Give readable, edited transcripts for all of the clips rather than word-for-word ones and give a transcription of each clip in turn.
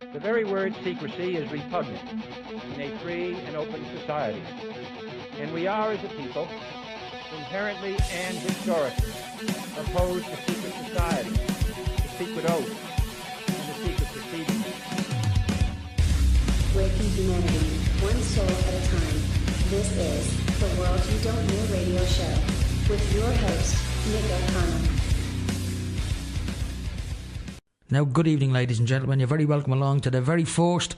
The very word secrecy is repugnant in a free and open society. And we are, as a people, inherently and historically opposed to secret society, to secret oaths, and to secret proceedings. Waking humanity, one soul at a time. This is The World You Don't Know radio show with your host, Nick O'Connell. Now, good evening, ladies and gentlemen. You're very welcome along to the very first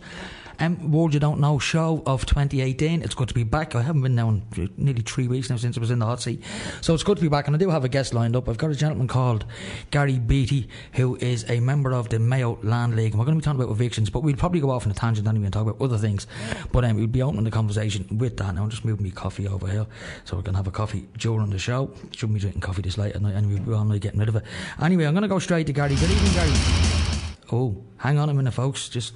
World You Don't Know show of 2018. It's good to be back. I haven't been down nearly 3 weeks now since I was in the hot seat. So it's good to be back, and I do have a guest lined up. I've got a gentleman called Garie Beattie, who is a member of the Mayo Land League. And we're going to be talking about evictions, but we'll probably go off on a tangent anyway and talk about other things. But we'll be opening the conversation with that. Now, I'm just moving my coffee over here, so we're going to have a coffee during the show. Shouldn't be drinking coffee this late at night, and we're only getting rid of it. Anyway, I'm going to go straight to Garie. Good evening, Garie. Oh, hang on a minute, folks. Just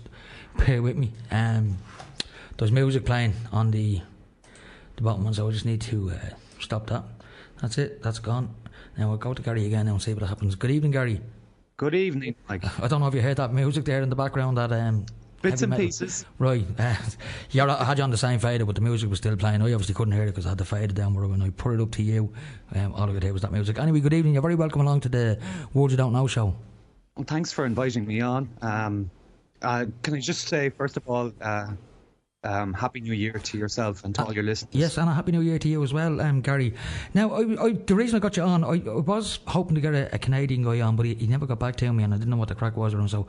bear with me. There's music playing on the bottom one, so I just need to stop that. That's it. That's gone. Now I'll go to Garie again now and see what happens. Good evening, Garie. Good evening, Mike. I don't know if you heard that music there in the background. That bits and pieces. Right. Yeah, I had you on the same fader, but the music was still playing. I obviously couldn't hear it because I had the fader down. Where when I put it up to you, all I could hear was that music. Anyway, good evening. You're very welcome along to the World You Don't Know show. Well, thanks for inviting me on. Can I just say, first of all, Happy New Year to yourself and to all your listeners. Yes, and a Happy New Year to you as well, Garie. Now, the reason I got you on, I was hoping to get a Canadian guy on, but he never got back to me, and I didn't know what the crack was around. So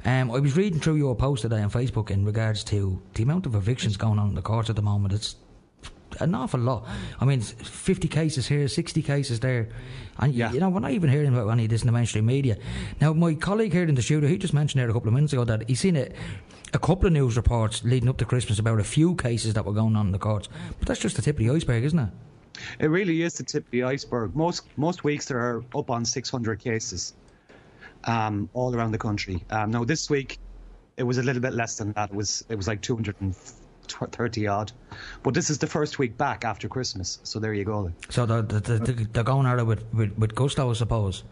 I was reading through your post today on Facebook in regards to the amount of evictions going on in the courts at the moment. It's an awful lot. I mean, 50 cases here, 60 cases there. And, you know, we're not even hearing about any of this in the mainstream media. Now, my colleague here in the studio, he just mentioned there a couple of minutes ago that he's seen a couple of news reports leading up to Christmas about a few cases that were going on in the courts. But that's just the tip of the iceberg, isn't it? It really is the tip of the iceberg. Most weeks there are up on 600 cases all around the country. Now, this week, it was a little bit less than that. It was like 230 odd, but this is the first week back after Christmas, so there you go. So they're going at it with gusto, I suppose.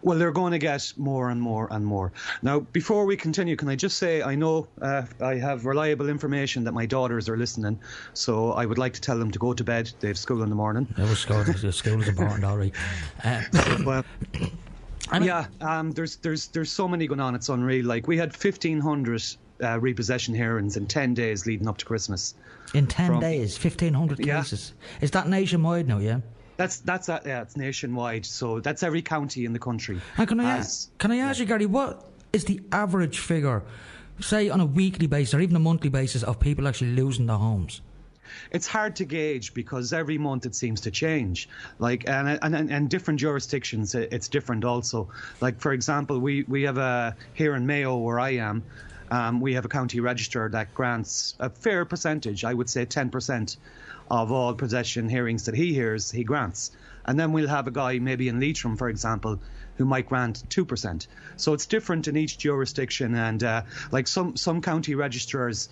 Well, they're going to get more and more and more. Now, before we continue, can I just say, I know I have reliable information that my daughters are listening, so I would like to tell them to go to bed. They have school in the morning. School is important, all right. Well, there's so many going on, it's unreal. Like, we had 1,500 repossession hearings in 10 days leading up to Christmas. In 10 days, 1,500 cases. Is that nationwide now, yeah? That's it's nationwide, so that's every county in the country. And can I ask you, Garie, what is the average figure, say on a weekly basis or even a monthly basis, of people actually losing their homes? It's hard to gauge because every month it seems to change. Like, and different jurisdictions, it's different also. Like, for example, we have here in Mayo, where I am, we have a county register that grants a fair percentage, I would say 10%, of all possession hearings that he hears, he grants. And then we'll have a guy maybe in Leitrim, for example, who might grant 2%. So it's different in each jurisdiction. And like some county registrars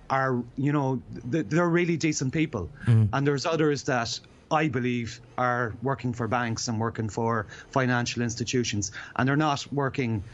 are, you know, they're really decent people. And there's others that I believe are working for banks and working for financial institutions, and they're not working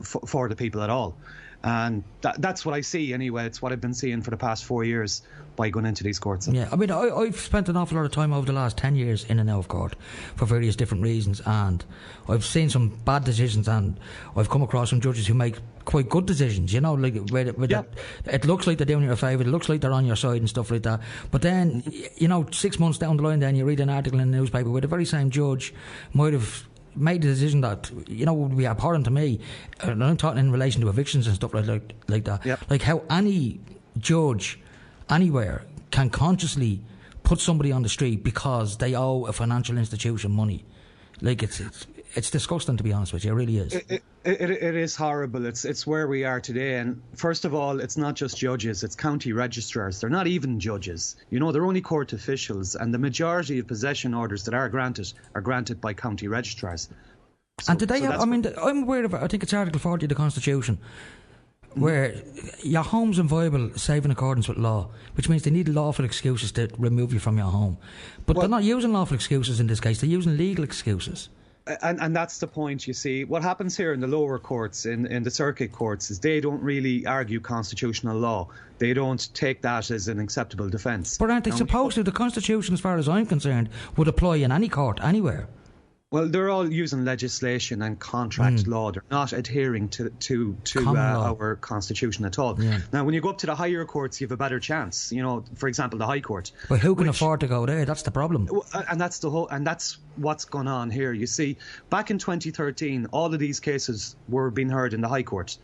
for the people at all. And that's what I see anyway. It's what I've been seeing for the past 4 years by going into these courts. Yeah, I mean, I've spent an awful lot of time over the last 10 years in and out of court for various different reasons, and I've seen some bad decisions, and I've come across some judges who make quite good decisions, you know, like it looks like they're doing you a favour, it looks like they're on your side and stuff like that, but then, you know, 6 months down the line, then you read an article in the newspaper where the very same judge might have made a decision that, you know, would be abhorrent to me, and I'm talking in relation to evictions and stuff like that. Yep. Like how any judge anywhere can consciously put somebody on the street because they owe a financial institution money. Like, it's disgusting, to be honest with you. It really is. It is horrible. It's where we are today. And first of all, it's not just judges, it's county registrars. They're not even judges. You know, they're only court officials, and the majority of possession orders that are granted by county registrars. So, and did they have, I mean, I'm aware of, I think it's Article 40 of the Constitution, where your home's inviolable save in accordance with law, which means they need lawful excuses to remove you from your home. But they're not using lawful excuses in this case, they're using legal excuses. And that's the point, you see. What happens here in the lower courts, in the circuit courts, is they don't really argue constitutional law. They don't take that as an acceptable defence. But aren't they supposed to? The Constitution, as far as I'm concerned, would apply in any court, anywhere. Well, they're all using legislation and contract law. They're not adhering to our constitution at all. Yeah. Now, when you go up to the higher courts, you have a better chance. You know, for example, the High Court. But who can afford to go there? That's the problem. And that's what's gone on here. You see, back in 2013, all of these cases were being heard in the High Court.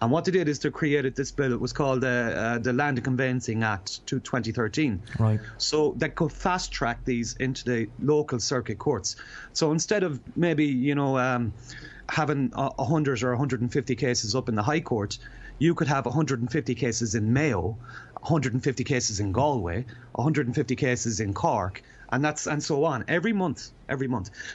And what they did is they created this bill. It was called the Land and Conveyancing Act 2013. Right. So they could fast track these into the local circuit courts. So instead of maybe, having 100 or 150 cases up in the High Court, you could have 150 cases in Mayo, 150 cases in Galway, 150 cases in Cork, and so on every month.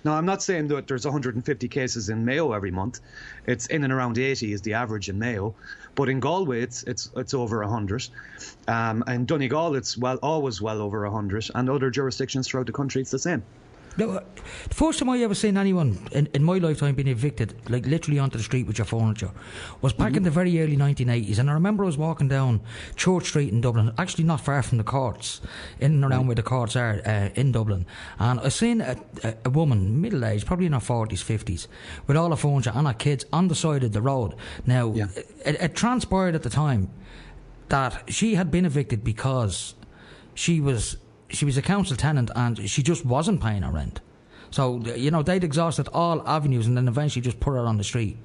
Now, I'm not saying that there's 150 cases in Mayo every month. It's in and around 80 is the average in Mayo, but in Galway it's over 100. And Donegal it's always well over 100, and other jurisdictions throughout the country it's the same. No, the first time I ever seen anyone in my lifetime being evicted, like literally onto the street with your furniture, was back in the very early 1980s. And I remember I was walking down Church Street in Dublin, actually not far from the courts, in and around where the courts are in Dublin. And I seen a woman, middle-aged, probably in her 40s, 50s, with all her furniture and her kids on the side of the road. Now, it transpired at the time that she had been evicted because she was a council tenant and she just wasn't paying her rent. So, they'd exhausted all avenues and then eventually just put her on the street.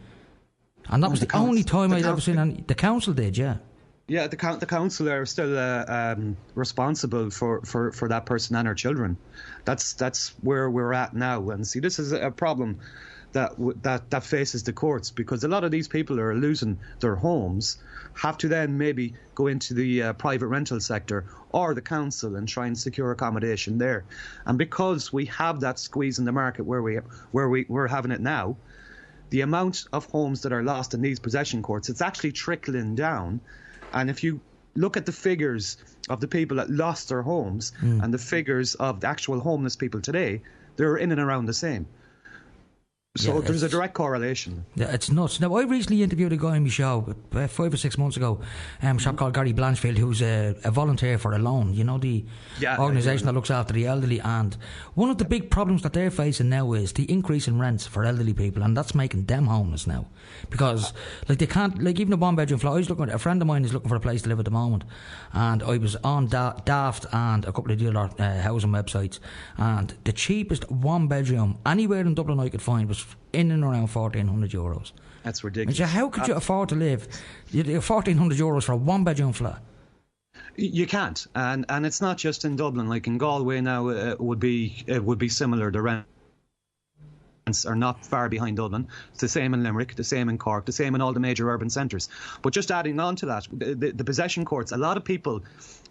And that was the only time I'd ever seen any. The council did, yeah. Yeah, the council are still responsible for that person and her children. That's where we're at now. And see, this is a problem that faces the courts, because a lot of these people are losing their homes, have to then maybe go into the private rental sector or the council and try and secure accommodation there. And because we have that squeeze in the market where we're having it now, the amount of homes that are lost in these possession courts, it's actually trickling down. And if you look at the figures of the people that lost their homes and the figures of the actual homeless people today, they're in and around the same. So there's a direct correlation. Yeah, it's nuts. Now, I recently interviewed a guy on my show 5 or 6 months ago, a chap called Garie Beattie, who's a volunteer for Alone, the organisation that looks after the elderly. And one of the big problems that they're facing now is the increase in rents for elderly people, and that's making them homeless now. Because, they can't, even a one-bedroom flat. A friend of mine is looking for a place to live at the moment, and I was on Daft and a couple of the other housing websites, and the cheapest one-bedroom anywhere in Dublin I could find was in and around €1,400. That's ridiculous. And so how could you afford to live €1,400 for a one-bedroom flat? You can't, and it's not just in Dublin. Like in Galway now, it would be similar. The rents are not far behind Dublin. It's the same in Limerick, the same in Cork, the same in all the major urban centres. But just adding on to that, the possession courts, a lot of people,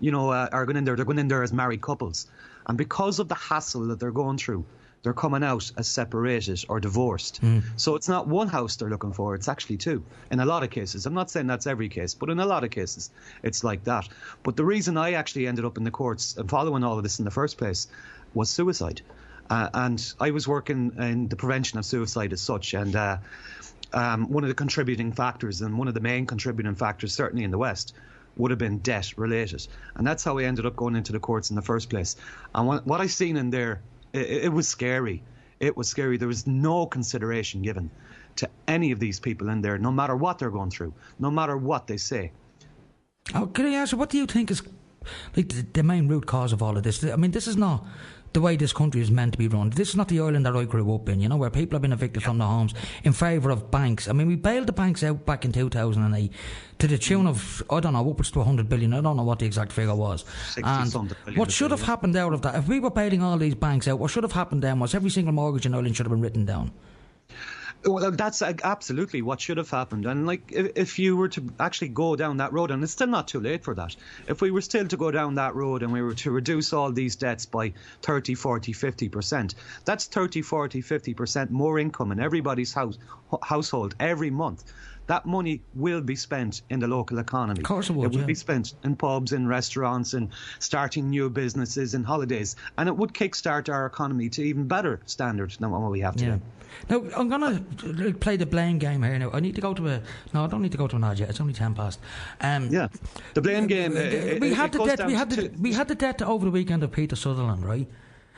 are going in there. They're going in there as married couples, and because of the hassle that they're going through, they're coming out as separated or divorced. So it's not one house they're looking for, it's actually two. In a lot of cases. I'm not saying that's every case, but in a lot of cases, it's like that. But the reason I actually ended up in the courts and following all of this in the first place was suicide. And I was working in the prevention of suicide as such. And one of the contributing factors, and one of the main contributing factors, certainly in the West, would have been debt related. And that's how I ended up going into the courts in the first place. And what I seen in there, it was scary. It was scary. There was no consideration given to any of these people in there, no matter what they're going through, no matter what they say. Oh, can I ask you, what do you think is the main root cause of all of this? I mean, this is not the way this country is meant to be run. This is not the island that I grew up in, where people have been evicted from their homes in favour of banks. I mean, we bailed the banks out back in 2008 to the tune of, I don't know, upwards to 100 billion. I don't know what the exact figure was. And what should have happened out of that, if we were bailing all these banks out, what should have happened then was every single mortgage in Ireland should have been written down. Well, that's absolutely what should have happened. And if you were to actually go down that road, and it's still not too late for that, if we were still to go down that road and we were to reduce all these debts by 30, 40, 50%, that's 30, 40, 50% more income in everybody's household every month. that money will be spent in the local economy. Of course it would, will yeah. be spent in pubs, in restaurants, and starting new businesses and holidays. And it would kickstart our economy to even better standards than what we have today. Yeah. Now, I'm going to play the blame game here now. I need to go to a... No, I don't need to go to an ad yet. It's only 10 past. Yeah. The blame game... We had the death over the weekend of Peter Sutherland, right?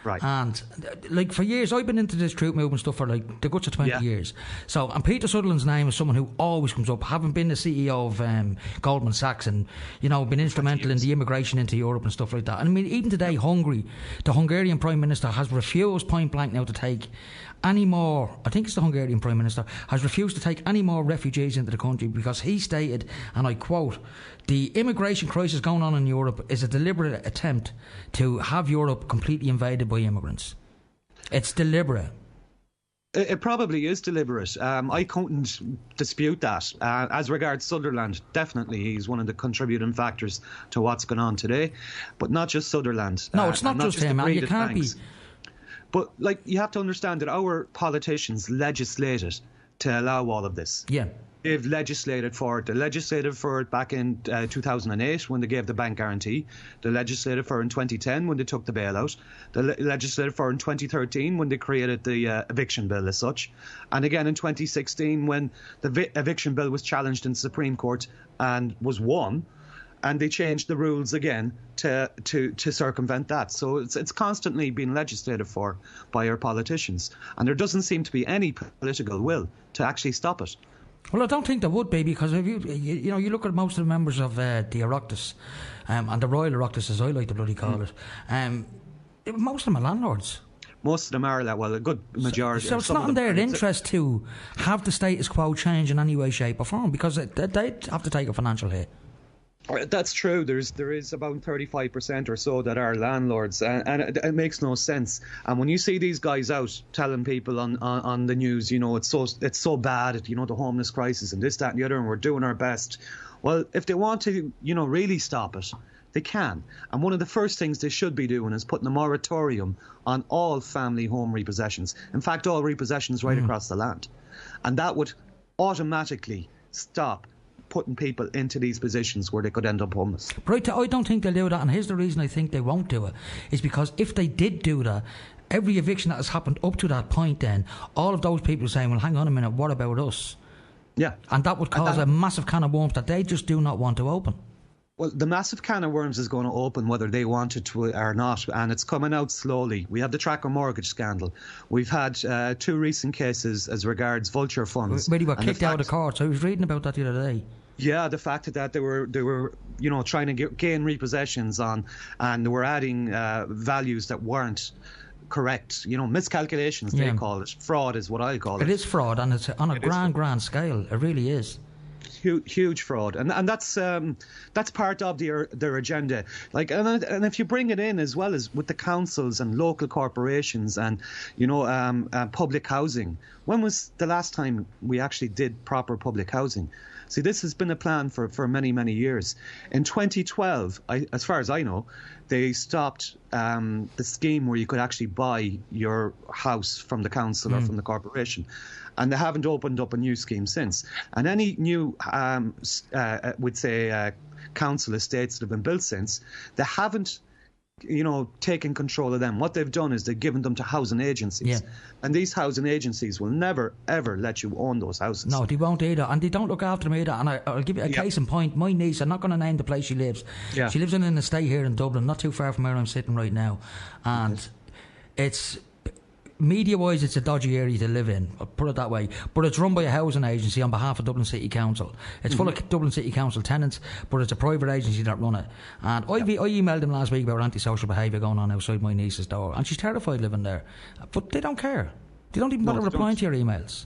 Right. And like for years, I've been into this truth movement stuff for like the guts of 20 years. So, and Peter Sutherland's name is someone who always comes up, having been the CEO of Goldman Sachs and, you know, been instrumental in the immigration into Europe and stuff like that. And I mean, even today, the Hungarian Prime Minister has refused point blank now to take any more, I think it's the Hungarian Prime Minister, has refused to take any more refugees into the country because he stated, and I quote, the immigration crisis going on in Europe is a deliberate attempt to have Europe completely invaded by immigrants. It's deliberate. It probably is deliberate. I couldn't dispute that. As regards Sutherland, definitely he's one of the contributing factors to what's going on today. But not just Sutherland. No, it's not just him, man. You can't be... But like, you have to understand that our politicians legislated to allow all of this. Yeah. They've legislated for it. They legislated for it back in 2008 when they gave the bank guarantee. They legislated for it in 2010 when they took the bailout. They legislated for it in 2013 when they created the eviction bill as such. And again in 2016 when the eviction bill was challenged in the Supreme Court and was won. And they changed the rules again to circumvent that. So it's constantly being legislated for by our politicians. And there doesn't seem to be any political will to actually stop it. Well, I don't think there would be, because if you look at most of the members of the Oireachtas, and the Royal Oireachtas, as I like to bloody call it, most of them are landlords. Most of them are that, well, a good majority. So it's not in their interest to have the status quo change in any way, shape or form, because they have to take a financial hit. That's true. There is about 35% or so that are landlords, and it makes no sense. And when you see these guys out telling people on the news, you know, it's so bad, you know, the homeless crisis and this, that, and the other, and we're doing our best. Well, if they want to, you know, really stop it, they can. And one of the first things they should be doing is putting a moratorium on all family home repossessions. In fact, all repossessions right across the land, and that would automatically stop putting people into these positions where they could end up homeless. Right, I don't think they'll do that, and here's the reason I think they won't do it, is because if they did do that, every eviction that has happened up to that point, then all of those people saying, well, hang on a minute, what about us? Yeah. And that would cause a massive can of worms that they just do not want to open. Well, the massive can of worms is going to open whether they want it to or not, and it's coming out slowly. We have the tracker mortgage scandal. We've had 2 recent cases as regards vulture funds. Really were kicked out of court. I was reading about that the other day. Yeah, the fact that they were you know, trying to gain repossessions on, and they were adding values that weren't correct. You know, miscalculations, they call it. Fraud is what I call it. It is fraud, and it's on a grand scale. It really is. Huge fraud, and that's part of their agenda. Like, and if you bring it in as well as with the councils and local corporations and, you know, public housing. When was the last time we actually did proper public housing? See, this has been a plan for many years. In 2012, as far as I know, they stopped the scheme where you could actually buy your house from the council or from the corporation. And they haven't opened up a new scheme since. And any new, we'd say, council estates that have been built since, they haven't, you know, taken control of them. What they've done is they've given them to housing agencies. Yeah. And these housing agencies will never, ever let you own those houses. No, they won't either. And they don't look after them either. And I'll give you a case in point. My niece, I'm not going to name the place she lives. Yeah. She lives in an estate here in Dublin, not too far from where I'm sitting right now. And it's... media-wise, it's a dodgy area to live in, I'll put it that way. But it's run by a housing agency on behalf of Dublin City Council. It's full of Dublin City Council tenants, but it's a private agency that run it. And I emailed them last week about antisocial behaviour going on outside my niece's door, and she's terrified living there. But they don't care. They don't even bother replying to your emails.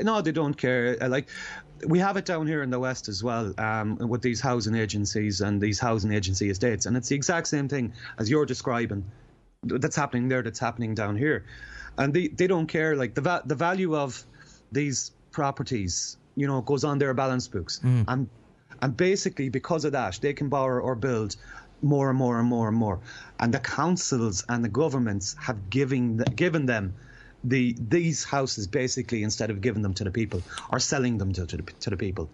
No, they don't care. Like, we have it down here in the West as well, with these housing agencies and these housing agency estates, and it's the exact same thing as you're describing. That's happening there, that's happening down here. And they don't care. Like, the value of these properties, you know, goes on their balance books. And basically, because of that, they can borrow or build more and more and more and more. And the councils and the governments have given them these houses basically, instead of giving them to the people, are selling them to the people.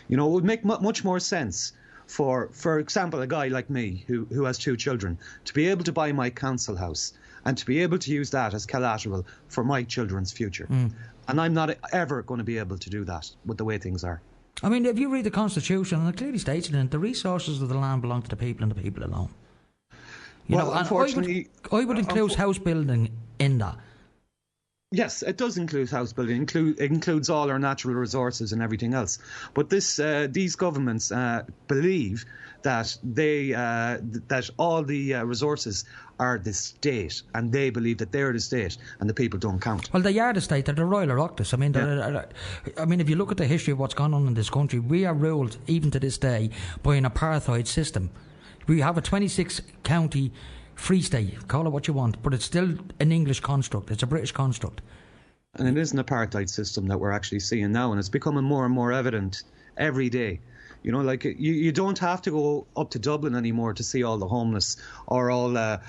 You know, it would make much more sense for example, a guy like me who has 2 children to be able to buy my council house and to be able to use that as collateral for my children's future. And I'm not ever going to be able to do that with the way things are. I mean, if you read the Constitution, and it clearly states in it, the resources of the land belong to the people and the people alone. You know, unfortunately, I would include house building in that. Yes, it does include house building. It includes all our natural resources and everything else. But these governments believe that that all the resources are the state, and they believe that they're the state, and the people don't count. Well, they are the state. They're the Royal Oireachtas. I mean, I mean, if you look at the history of what's gone on in this country, we are ruled, even to this day, by an apartheid system. We have a 26-county free state, call it what you want, but it's still an English construct. It's a British construct. And it is an apartheid system that we're actually seeing now, and it's becoming more and more evident every day. You know, like you don't have to go up to Dublin anymore to see all the homeless or all the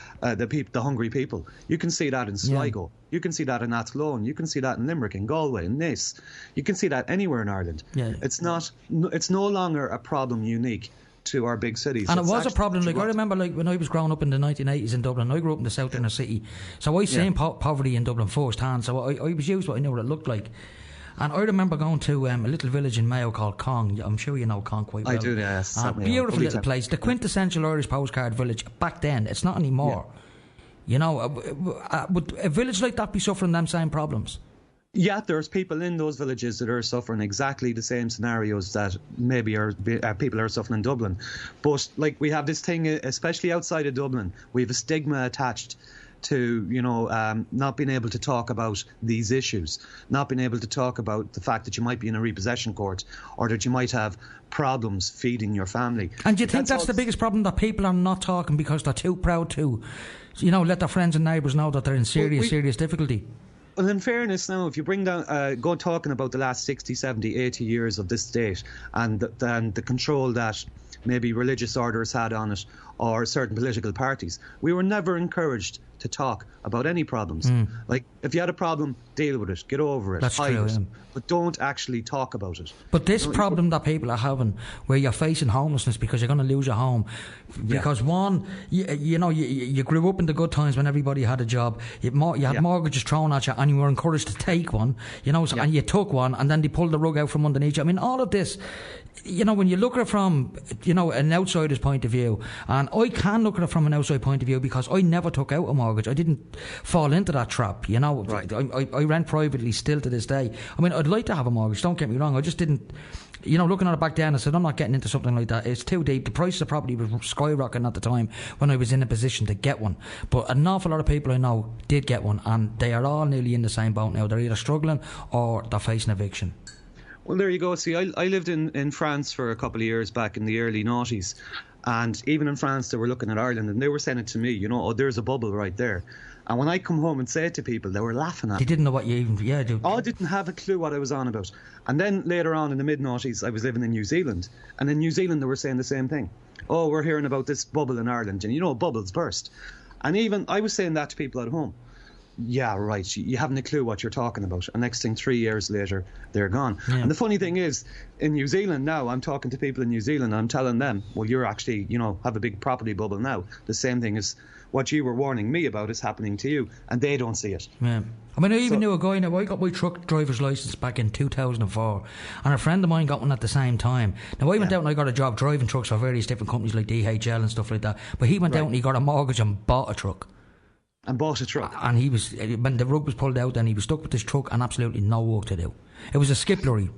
hungry people. You can see that in Sligo. Yeah. You can see that in Athlone. You can see that in Limerick, in Galway, in Naas. You can see that anywhere in Ireland. Yeah. It's no longer a problem unique to our big cities. And it was a problem. Like, I remember, like, when I was growing up in the 1980s in Dublin, I grew up in the south inner city, so I seen poverty in Dublin firsthand, so I was used to it. I knew what it looked like. And I remember going to a little village in Mayo called Cong. I'm sure you know Cong quite well. I do, yes. Beautiful little place. The quintessential Irish postcard village back then. It's not anymore. Yeah. You know, would a village like that be suffering them same problems? Yeah, there's people in those villages that are suffering exactly the same scenarios that maybe people are suffering in Dublin. But, like, we have this thing, especially outside of Dublin, we have a stigma attached to, you know, not being able to talk about these issues, not being able to talk about the fact that you might be in a repossession court or that you might have problems feeding your family. And do you think that's the biggest problem, that people are not talking because they're too proud to, you know, let their friends and neighbours know that they're in serious difficulty? Well, in fairness now, if you bring down, go talking about the last 60, 70, 80 years of this state and the control that maybe religious orders had on it or certain political parties, we were never encouraged to talk about any problems. Like, if you had a problem, deal with it, get over it, That's true, it, but don't actually talk about it. But this problem that people are having, where you're facing homelessness because you're going to lose your home, because one, you know, you grew up in the good times when everybody had a job, you had mortgages thrown at you and you were encouraged to take one, you know, and you took one and then they pulled the rug out from underneath you. I mean, all of this, you know, when you look at it from, you know, an outsider's point of view, and I can look at it from an outside point of view because I never took out a mortgage. I didn't fall into that trap, you know. Right. I rent privately still to this day. I mean, I'd like to have a mortgage, don't get me wrong. I just didn't, you know, looking at it back then, I said, I'm not getting into something like that. It's too deep. The price of property was skyrocketing at the time when I was in a position to get one. But an awful lot of people I know did get one, and they are all nearly in the same boat now. They're either struggling or they're facing eviction. Well, there you go. See, I lived in France for a couple of years back in the early noughties. And even in France, they were looking at Ireland and they were saying it to me, you know, oh, there's a bubble right there. And when I come home and say it to people, they were laughing at me. They didn't know what you even, I didn't have a clue what I was on about. And then later on in the mid-noughties, I was living in New Zealand. And in New Zealand, they were saying the same thing. Oh, we're hearing about this bubble in Ireland. And, you know, bubbles burst. And even I was saying that to people at home. Yeah, right, you haven't a clue what you're talking about. And next thing, 3 years later, they're gone. Yeah. And the funny thing is, in New Zealand now, I'm talking to people in New Zealand and I'm telling them, well, you're actually, you know, have a big property bubble now. The same thing as what you were warning me about is happening to you, and they don't see it. Yeah. I mean, I even knew a guy, now I got my truck driver's licence back in 2004, and a friend of mine got one at the same time. Now I went out and I got a job driving trucks for various different companies like DHL and stuff like that, but he went out and he got a mortgage and bought a truck. And bought a truck. And he was, when the rug was pulled out, and he was stuck with this truck and absolutely no work to do. It was a skip lorry.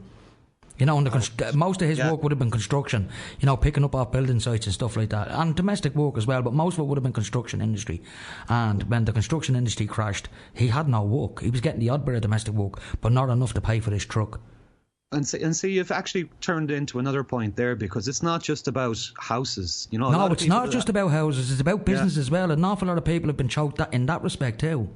You know, and most of his work would have been construction, you know, picking up off building sites and stuff like that. And domestic work as well, but most of it would have been construction industry. And when the construction industry crashed, he had no work. He was getting the odd bit of domestic work, but not enough to pay for this truck. And see, you've actually turned into another point there, because it's not just about houses. You know, no, it's not just about houses. It's about business as well. An awful lot of people have been choked in that respect too.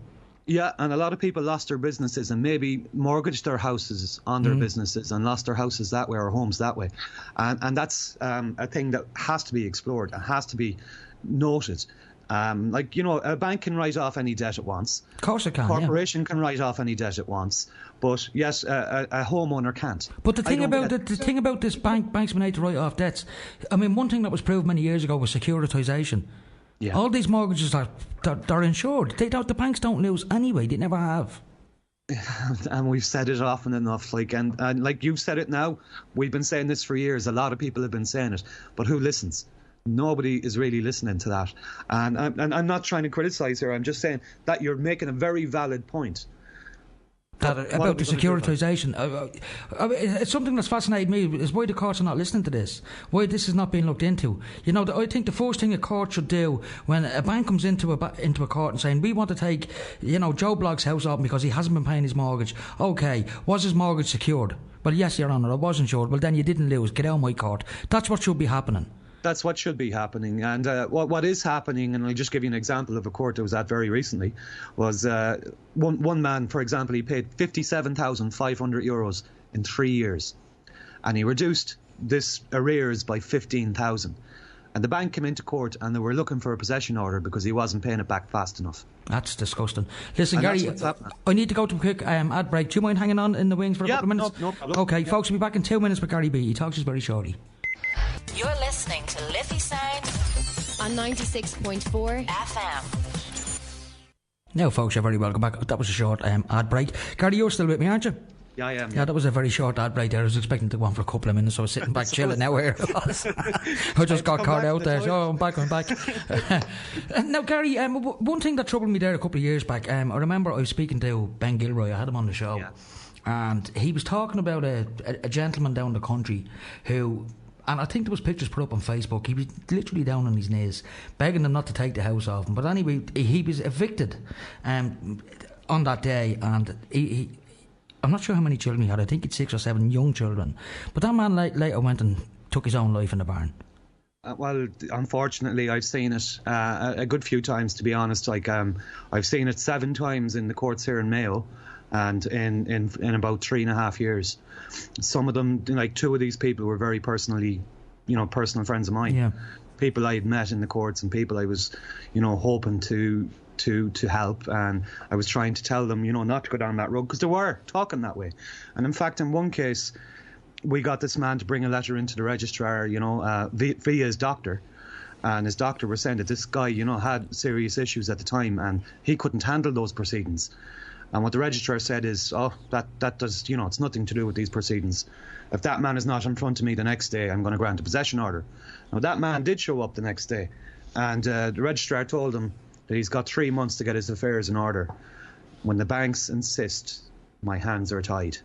Yeah, and a lot of people lost their businesses and maybe mortgaged their houses on their businesses and lost their houses that way or homes that way. And that's a thing that has to be explored and has to be noted. Like, a bank can write off any debt it wants. Of course it can. Corporation can write off any debt it wants, but yes, a homeowner can't. But the thing about this banks being able to write off debts. I mean, one thing that was proved many years ago was securitisation. Yeah. All these mortgages they're insured. The banks don't lose anyway. They never have. And we've said it often enough, and like you've said it now. We've been saying this for years. A lot of people have been saying it, but who listens? Nobody is really listening to that. And I'm not trying to criticise here. I'm just saying that you're making a very valid point. About the securitisation. It's something that's fascinated me is why the courts are not listening to this. Why this is not being looked into. I think the first thing a court should do when a bank comes into a court and saying we want to take Joe Blogg's house off because he hasn't been paying his mortgage. Okay, was his mortgage secured? Well, yes, Your Honour, it was insured. Well, then you didn't lose. Get out of my court. That's what should be happening. That's what should be happening. And what is happening, and I'll just give you an example of a court I was at very recently, was one man, for example, he paid €57,500 in 3 years. And he reduced this arrears by 15,000. And the bank came into court and they were looking for a possession order because he wasn't paying it back fast enough. That's disgusting. Listen, Gary, I need to go to a quick ad break. Do you mind hanging on in the wings for a couple of minutes? No problem. Okay, folks, we'll be back in 2 minutes with Garie Beattie. He talks to us very shortly. You're listening to Liffey Sound on 96.4 FM. Now, folks, you're very welcome back. That was a short ad break. Gary, you're still with me, aren't you? Yeah, I am. Yeah, that was a very short ad break there. I was expecting to go on for a couple of minutes, so I was sitting back chilling. Now here it was. I just got caught out there. So I'm back. Now, Gary, one thing that troubled me there a couple of years back, I remember I was speaking to Ben Gilroy. I had him on the show. Yeah. And he was talking about a gentleman down the country who... And I think there was pictures put up on Facebook. He was literally down on his knees, begging them not to take the house off him. But anyway, he was evicted on that day, and he I'm not sure how many children he had. I think it's 6 or 7 young children. But that man later went and took his own life in the barn. Well, unfortunately, I've seen it a good few times, to be honest. I've seen it 7 times in the courts here in Mayo, and in about 3.5 years. Some of them, 2 of these people were very personal friends of mine. Yeah. People I had met in the courts and people I was, hoping to help, and I was trying to tell them, not to go down that road because they were talking that way. And in fact, in one case, we got this man to bring a letter into the registrar, via his doctor. And his doctor was saying that this guy, had serious issues at the time and he couldn't handle those proceedings. And what the registrar said is, that does, it's nothing to do with these proceedings. If that man is not in front of me the next day, I'm going to grant a possession order. Now, that man did show up the next day. And the registrar told him that he's got 3 months to get his affairs in order. When the banks insist, my hands are tied.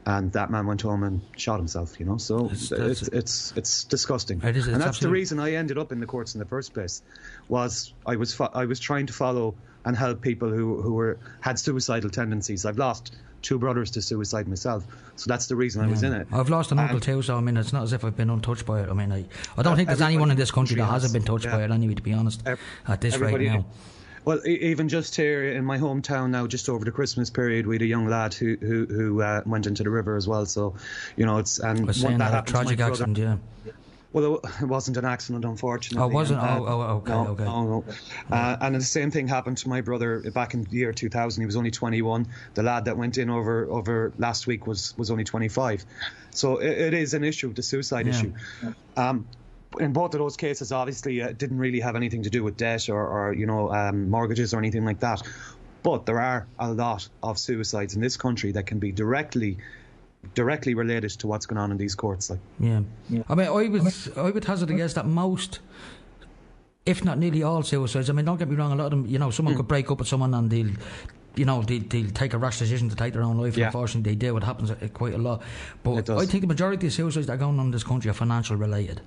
And that man went home and shot himself, So it's disgusting. It is, and that's the reason I ended up in the courts in the first place. Was I was trying to follow and help people who had suicidal tendencies. I've lost 2 brothers to suicide myself, so that's the reason I was in it. I've lost an uncle too, so I mean it's not as if I've been untouched by it. I mean I don't think there's anyone in this country that hasn't been touched by it anyway, to be honest, at this rate now. Well, even just here in my hometown now, just over the Christmas period, we had a young lad who went into the river as well. So, it's and was saying that tragic accident, yeah. Well, it wasn't an accident, unfortunately. Oh, it wasn't? Okay. No. And the same thing happened to my brother back in the year 2000. He was only 21. The lad that went in over last week was only 25. So it is an issue, the suicide issue. In both of those cases, obviously, it didn't really have anything to do with debt or mortgages or anything like that. But there are a lot of suicides in this country that can be directly related to what's going on in these courts. Yeah. I mean, I would hazard a guess that most, if not nearly all suicides, I mean, don't get me wrong, a lot of them, someone could break up with someone and they'll take a rash decision to take their own life. Yeah. Unfortunately, they do. It happens quite a lot. But I think the majority of suicides that are going on in this country are financial related.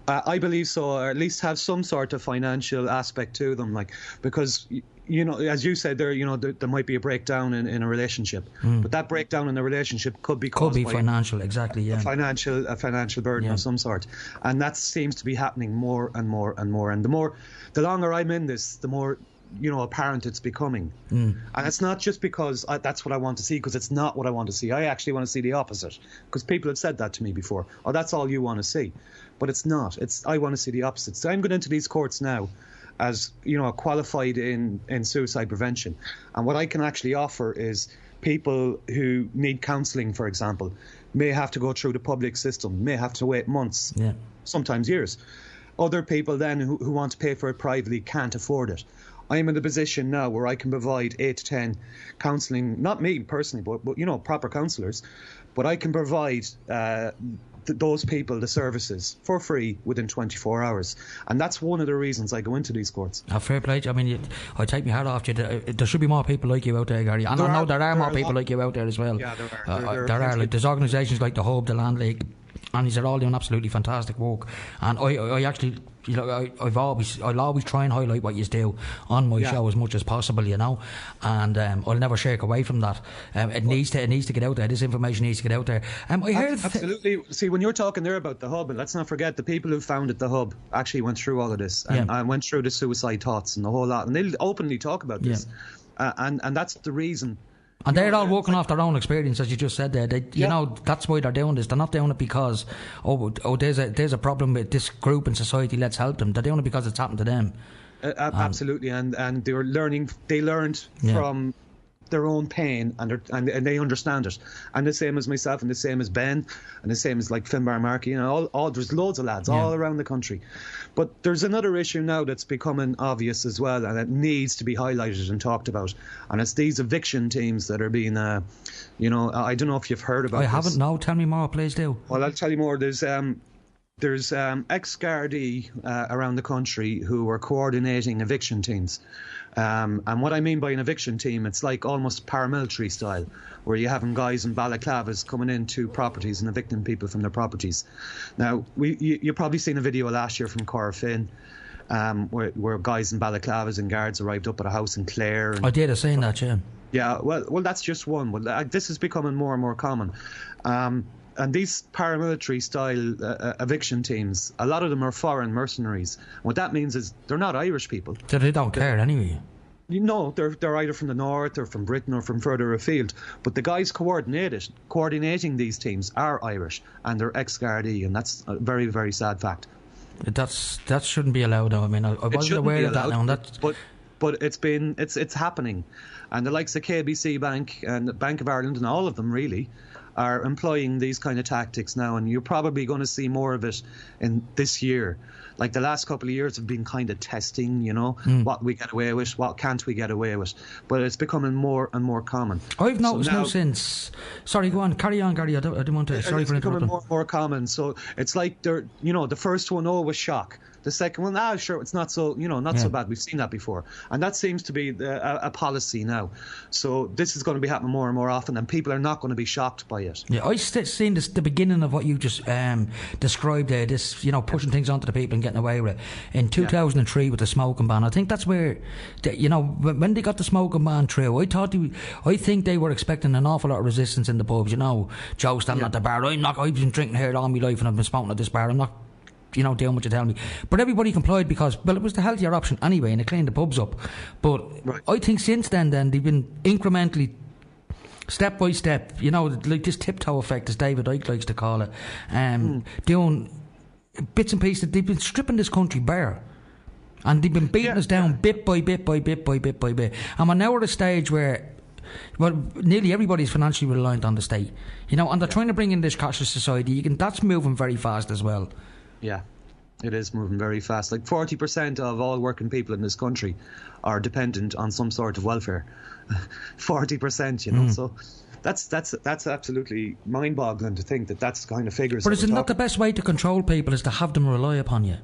I believe so, or at least have some sort of financial aspect to them, because as you said there, there might be a breakdown in a relationship, but that breakdown in a relationship could be financial, exactly, yeah, a financial burden of some sort, and that seems to be happening more and more and more, and the longer I'm in this, the more apparent it's becoming. And it's not just because that's what I want to see, because it's not what I want to see. I actually want to see the opposite, because people have said that to me before. That's all you want to see. But it's not. I want to see the opposite. So I'm going into these courts now, as qualified in suicide prevention. And what I can actually offer is people who need counselling, for example, may have to go through the public system, may have to wait months, sometimes years. Other people then who want to pay for it privately can't afford it. I'm in a position now where I can provide 8 to 10 counselling, not me personally, but proper counsellors, but I can provide those people the services for free within 24 hours. And that's one of the reasons I go into these courts. Fair play. I mean, I take my hat off to you. There should be more people like you out there, Garie. And I know there are more people like you out there as well. Yeah, there are. Like, there's organisations like the Hub, the Land League, and they're all doing absolutely fantastic work. And I actually, I'll always try and highlight what you do on my show as much as possible, and I'll never shake away from that. It needs to get out there. This information needs to get out there. I heard absolutely. See, when you're talking there about the Hub, and let's not forget the people who founded the Hub actually went through all of this and went through the suicide thoughts and the whole lot, and they'll openly talk about this. And that's the reason. And they're all working off their own experience, as you just said there. That's why they're doing this. They're not doing it because there's a problem with this group in society, let's help them. They're doing it because it's happened to them. Absolutely, and they learned from their own pain, and they understand it. And the same as myself, and the same as Ben, and the same as like Finbar Markey. There's loads of lads all around the country. But there's another issue now that's becoming obvious as well, and it needs to be highlighted and talked about. And it's these eviction teams that are being, I don't know if you've heard about. I haven't. No, tell me more, please do. Well, I'll tell you more. There's ex-Gardaí around the country who are coordinating eviction teams. And what I mean by an eviction team, it's like almost paramilitary style, where you're having guys in balaclavas coming into properties and evicting people from their properties. Now, you've probably seen a video last year from Corofin, where guys in balaclavas and guards arrived up at a house in Clare. I did, I've seen that, yeah. Yeah, well, that's just one. Well, this is becoming more and more common. And these paramilitary style eviction teams, a lot of them are foreign mercenaries. What that means is they're not Irish people. So they don't care anyway. They're either from the north or from Britain or from further afield. But the guys coordinating these teams are Irish, and they're ex-Gardaí, and that's a very, very sad fact. That shouldn't be allowed, though. I mean, I wasn't aware of that now. But it's happening, and the likes of KBC Bank and the Bank of Ireland and all of them really are employing these kind of tactics now, and you're probably going to see more of it in this year. Like the last couple of years have been kind of testing, what we get away with, what can't we get away with. But it's becoming more and more common. I've noticed now since... Sorry, go on, carry on, Garie. I didn't want to... Sorry for interrupting. It's becoming more and more common. So it's like, the first one, was shock. The second one, sure, it's not so, so bad. We've seen that before. And that seems to be a policy now. So this is going to be happening more and more often, and people are not going to be shocked by it. Yeah, I've seen the beginning of what you just described there, this, pushing things onto the people and getting away with it. In 2003 with the smoking ban, I think that's where, when they got the smoking ban through, I think they were expecting an awful lot of resistance in the pubs. Joe standing at the bar, I've been drinking here all my life and I've been smoking at this bar, I'm not doing what you tell me. But everybody complied because, well, it was the healthier option anyway, and it cleaned the pubs up. But I think since then they've been incrementally, step by step, like this tiptoe effect, as David Icke likes to call it, doing bits and pieces. They've been stripping this country bare, and they've been beating us down bit by bit by bit by bit by bit. And we're now at a stage where, well, nearly everybody's financially reliant on the state, and they're trying to bring in this cashless society. That's moving very fast as well. Yeah, it is moving very fast. Like 40% of all working people in this country are dependent on some sort of welfare. 40%, So that's absolutely mind-boggling to think that that's the kind of figures. But is it not the best way to control people is to have them rely upon you?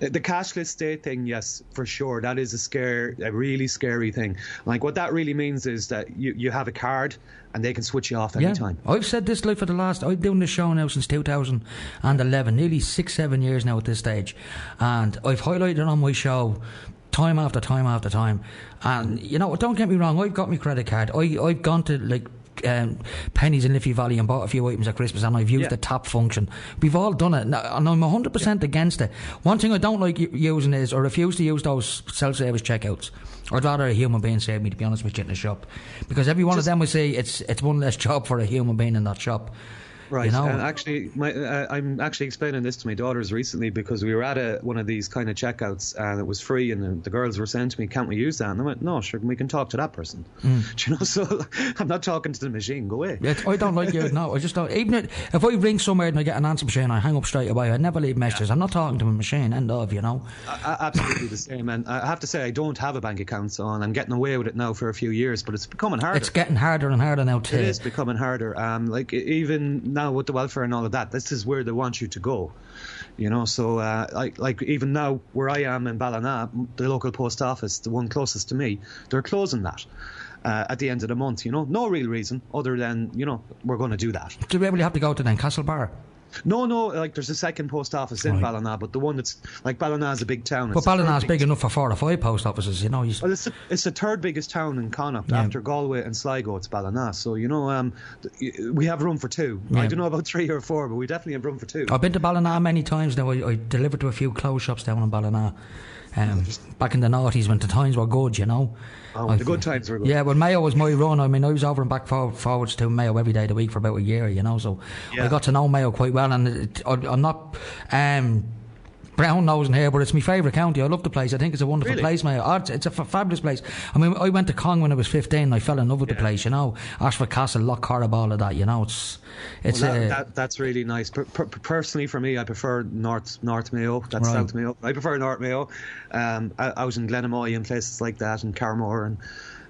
The cashless state thing, yes, for sure. That is a really scary thing. Like what that really means is that you have a card and they can switch you off anytime. I've said this like I've been doing this show now since 2011, nearly 6-7 years now at this stage, and I've highlighted it on my show time after time after time. And don't get me wrong, I've got my credit card. I've gone to Pennies in Liffey Valley and bought a few items at Christmas, and I've used the tap function. We've all done it, and I'm 100% against it. One thing I don't like using is, or refuse to use, those self-service checkouts. I'd rather a human being save me, to be honest with you, in the shop, because every one of them will say it's one less job for a human being in that shop. Right, You know? and actually, I'm actually explaining this to my daughters recently because we were at one of these kind of checkouts and it was free, and the girls were saying to me, "Can't we use that?" And I went, "No, sure, we can talk to that person." Do you know, so I'm not talking to the machine. Go away. Yeah, I don't like you. No, I just don't. Even if I ring somewhere and I get an answer machine, I hang up straight away. I never leave messages. I'm not talking to a machine. End of. You know. Absolutely the same. And I have to say, I don't have a bank account, so I'm getting away with it now for a few years, but it's becoming harder. It's getting harder and harder now too. It is becoming harder. Like even now with the welfare and all of that, this is where they want you to go. You know, so like even now where I am in Ballina, the local post office, the one closest to me, they're closing that at the end of the month. You know, no real reason other than, you know, we're going to do that. Do we really have to go to then Castlebar? No, like there's a second post office in Ballina, but the one that's like Ballina is a big town. But Ballina's big enough for 4 or 5 post offices, you know. Well, it's the third biggest town in Connacht after Galway and Sligo. It's Ballina, so you know we have room for 2. I don't know about 3 or 4, but we definitely have room for 2. I've been to Ballina many times now. I delivered to a few clothes shops down in Ballina. Back in the noughties when the times were good, you know. Oh, the good times were good. Yeah, well, Mayo was my run. I mean, I was over and back forwards to Mayo every day of the week for about a year, you know. So I got to know Mayo quite well, and I'm not brown nosing here, but it's my favourite county. I love the place. I think it's a wonderful place, Mayo. It's a fabulous place. I mean, I went to Cong when I was 15 and I fell in love with the place, you know. Ashford Castle, Loch Corrib, all of that, you know. That's really nice. Personally, for me, I prefer North Mayo. That's South Mayo. I prefer North Mayo. I was in Glenamoy and places like that, and Carmore, and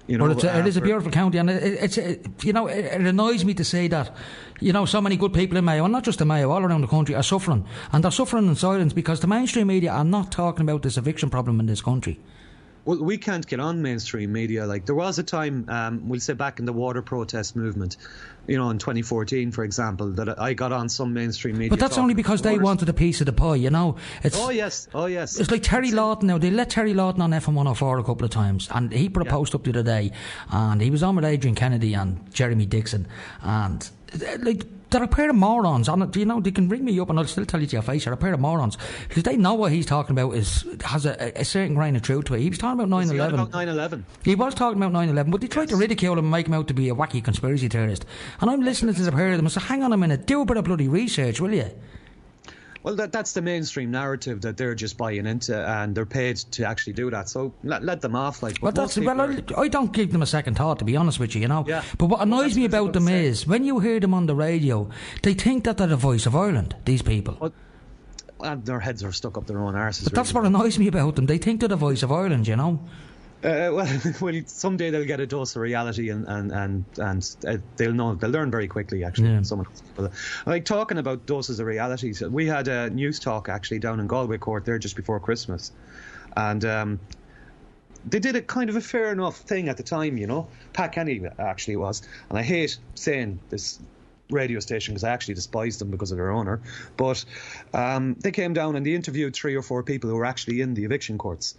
you know. Well, it is a beautiful county, and you know, it annoys me to say that, you know, so many good people in Mayo, and not just in Mayo, all around the country, are suffering, and they're suffering in silence because the mainstream media are not talking about this eviction problem in this country. Well, we can't get on mainstream media. Like, there was a time, we'll say back in the water protest movement, you know, in 2014, for example, that I got on some mainstream media. But that's only because they wanted a piece of the pie, you know. Oh yes. It's like Terry Lawton now. They let Terry Lawton on FM 104 a couple of times, and he put a post up the other day, and he was on with Adrian Kennedy and Jeremy Dixon, and like, they're a pair of morons. And, you know, they can ring me up and I'll still tell you to your face, they're a pair of morons, because they know what he's talking about has a certain grain of truth to it. He was talking about 9/11. He was talking about 9/11, but they tried to ridicule him and make him out to be a wacky conspiracy theorist. And I'm listening to the pair of them and say, hang on a minute, do a bit of bloody research, will you? Well, that's the mainstream narrative that they're just buying into, and they're paid to actually do that. So let them off. Like, I don't give them a second thought, to be honest with you, you know. Yeah. But what annoys me about them is when you hear them on the radio, they think that they're the voice of Ireland. These people. Well, and their heads are stuck up their own arses. But that's what annoys me about them. They think they're the voice of Ireland, you know. Well, someday they'll get a dose of reality, and they'll learn very quickly. Actually, some of those people. Like, talking about doses of reality, we had a news talk actually down in Galway Court there just before Christmas, and they did a kind of a fair enough thing at the time, you know. Pat Kenny actually was, and I hate saying this radio station because I actually despise them because of their owner, but they came down and they interviewed 3 or 4 people who were actually in the eviction courts.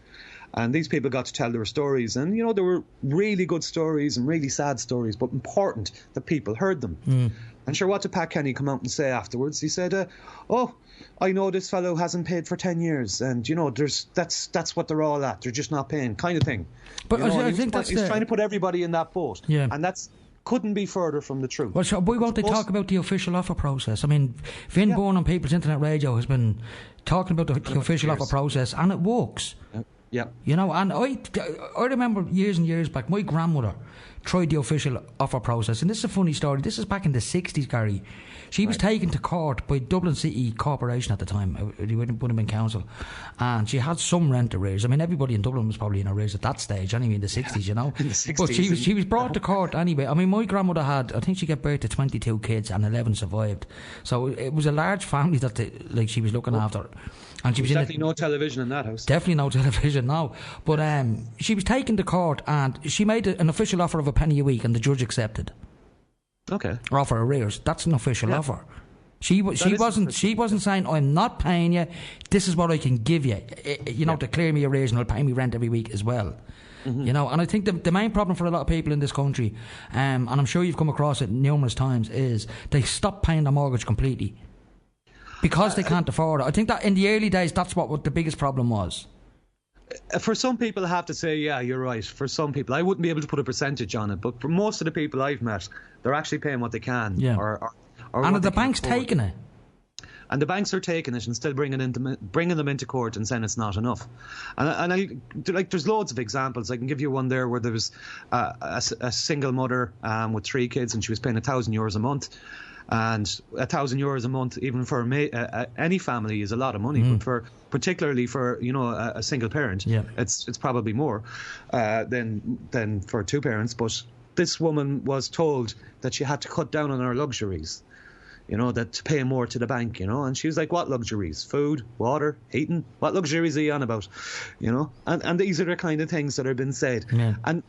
And these people got to tell their stories, and you know, there were really good stories and really sad stories, but important that people heard them. And sure, what did Pat Kenny come out and say afterwards? He said, "Oh, I know this fellow hasn't paid for 10 years, and you know, that's what they're all at. They're just not paying," kind of thing. But you know, I think he's trying to put everybody in that boat, and that's couldn't be further from the truth. Well, why won't they talk about the official offer process? I mean, Finn Bourne on People's Internet Radio has been talking about the official offer process, and it works. Yeah. You know, and I remember years and years back, my grandmother tried the official offer process, and this is a funny story. This is back in the 60s, Gary. She was taken to court by Dublin City Corporation at the time. It would have been council, and she had some rent arrears. I mean, everybody in Dublin was probably in arrears at that stage, anyway, in the 60s, you know. In the 60s. But she was brought to court anyway. I mean, my grandmother had, I think she gave birth to 22 kids, and 11 survived. So it was a large family that she was looking after. And she was definitely no television in that house. Definitely no television, no. But she was taken to court, and she made an official offer of a penny a week, and the judge accepted. Okay. Or offer arrears. That's an official offer. She wasn't saying, "I'm not paying you. This is what I can give you. You know, to clear me arrears, and I'll pay me rent every week as well." You know, and I think the main problem for a lot of people in this country, and I'm sure you've come across it numerous times, is they stop paying their mortgage completely. Because they can't afford it. I think that in the early days, that's what the biggest problem was. For some people, I have to say, yeah, you're right. For some people, I wouldn't be able to put a percentage on it, but for most of the people I've met, they're actually paying what they can, And are the banks taking it? And the banks are taking it and still bringing them into court and saying it's not enough. And there's loads of examples. I can give you one there where there was a single mother with 3 kids, and she was paying €1,000 a month. And €1,000 a month, even for any family, is a lot of money. But particularly for a single parent, it's probably more than for 2 parents. But this woman was told that she had to cut down on her luxuries. That to pay more to the bank, and she was like, what luxuries? Food, water, heating? What luxuries are you on about? And these are the kind of things that have been said. Yeah. And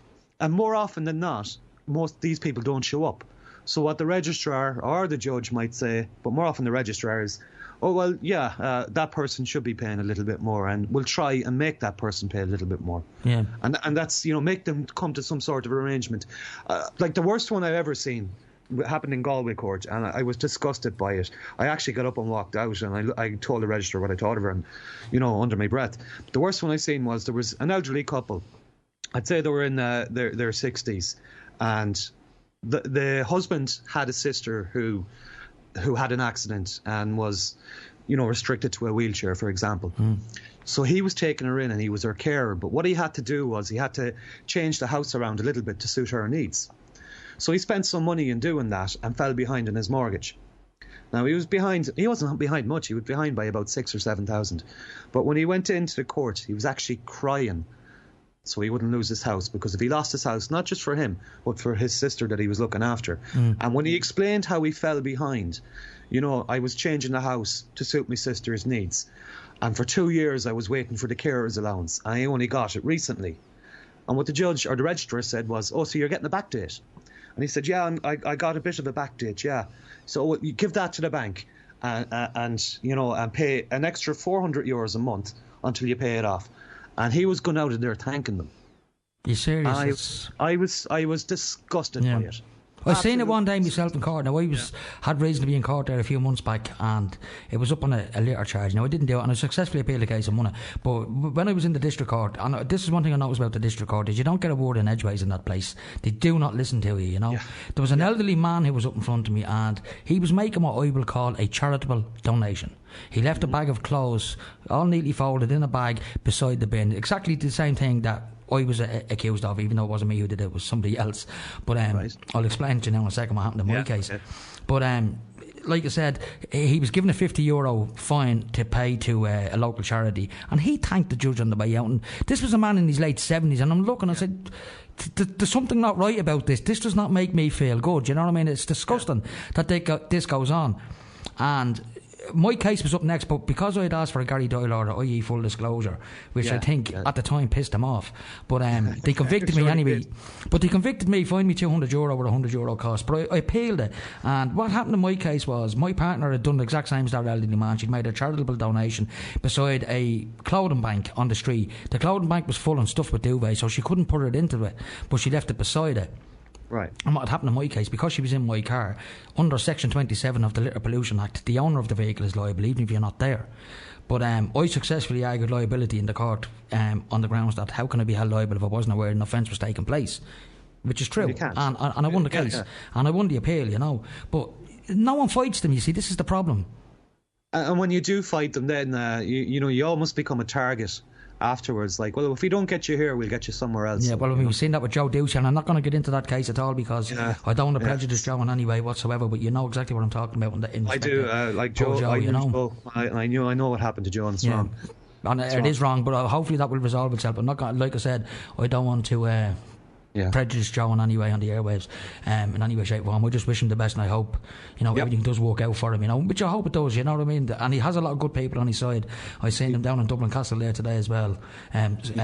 more often than not, most of these people don't show up. So what the registrar or the judge might say, but more often the registrar is, oh, well, that person should be paying a little bit more, and we'll try and make that person pay a little bit more. Yeah. And that's, make them come to some sort of arrangement. Like the worst one I've ever seen happened in Galway court, and I was disgusted by it. I actually got up and walked out, and I told the registrar what I thought of her, and under my breath. The worst one I seen was there was an elderly couple. I'd say they were in their 60s, and the husband had a sister who had an accident and was restricted to a wheelchair, for example. So he was taking her in and he was her carer, but what he had to do was he had to change the house around a little bit to suit her needs. So he spent some money in doing that and fell behind in his mortgage. Now he wasn't behind much, he was behind by about 6,000 or 7,000. But when he went into the court, he was actually crying so he wouldn't lose his house, because if he lost his house, not just for him, but for his sister that he was looking after. And when he explained how he fell behind, I was changing the house to suit my sister's needs. And for 2 years I was waiting for the carer's allowance. I only got it recently. And what the judge or the registrar said was, oh, so you're getting a back date? And he said, yeah, I got a bit of a back date, yeah. So you give that to the bank and pay an extra €400 a month until you pay it off. And he was going out of there thanking them. You serious? I was disgusted by it. I seen it one day myself in court. Now I had reason to be in court there a few months back, and it was up on a litter charge. Now I didn't do it, and I successfully appealed the case and won it. But when I was in the district court, and this is one thing I noticed about the district court, is you don't get a word in edgeways in that place. They do not listen to you. There was an elderly man who was up in front of me, and he was making what I will call a charitable donation. He left a bag of clothes all neatly folded in a bag beside the bin, exactly the same thing that I was accused of, even though it wasn't me who did it, it was somebody else. But I'll explain to you now in a second what happened in my case. Okay. But like I said, he was given a €50 fine to pay to a local charity, and he thanked the judge on the way out. And this was a man in his late 70s, and I'm looking, I said, there's something not right about this. This does not make me feel good. You know what I mean? It's disgusting that this goes on. And my case was up next, but because I had asked for a Garie Beattie order, i.e. full disclosure, which I think at the time pissed them off, but they convicted me anyway. But they convicted me, fined me €200 with a €100 cost. But I appealed it, and what happened in my case was my partner had done the exact same as that elderly man. She'd made a charitable donation beside a clothing bank on the street. The clothing bank was full and stuffed with duvet, so she couldn't put it into it, but she left it beside it. Right. And what had happened in my case, because she was in my car, under Section 27 of the Litter Pollution Act, the owner of the vehicle is liable, even if you're not there. But I successfully argued liability in the court on the grounds that how can I be held liable if I wasn't aware an offence was taking place? Which is true. And I won the case. And I won the appeal, But no one fights them, you see. This is the problem. And when you do fight them, then, you almost become a target afterwards. Like, well, if we don't get you here, we'll get you somewhere else. Yeah, well, we've seen that with Joe Ducey, and I'm not going to get into that case at all because I don't want to prejudice Joe in any way whatsoever, but you know exactly what I'm talking about. I do, like Joe, I know what happened to Joe, and it's wrong. And it is wrong, but hopefully that will resolve itself. I'm not going, like I said, I don't want to prejudice Joe in any way on the airwaves, in any way, shape, or form. I just wish him the best, and I hope everything does work out for him, which I hope it does, you know what I mean? And he has a lot of good people on his side. I seen him down in Dublin Castle there today as well,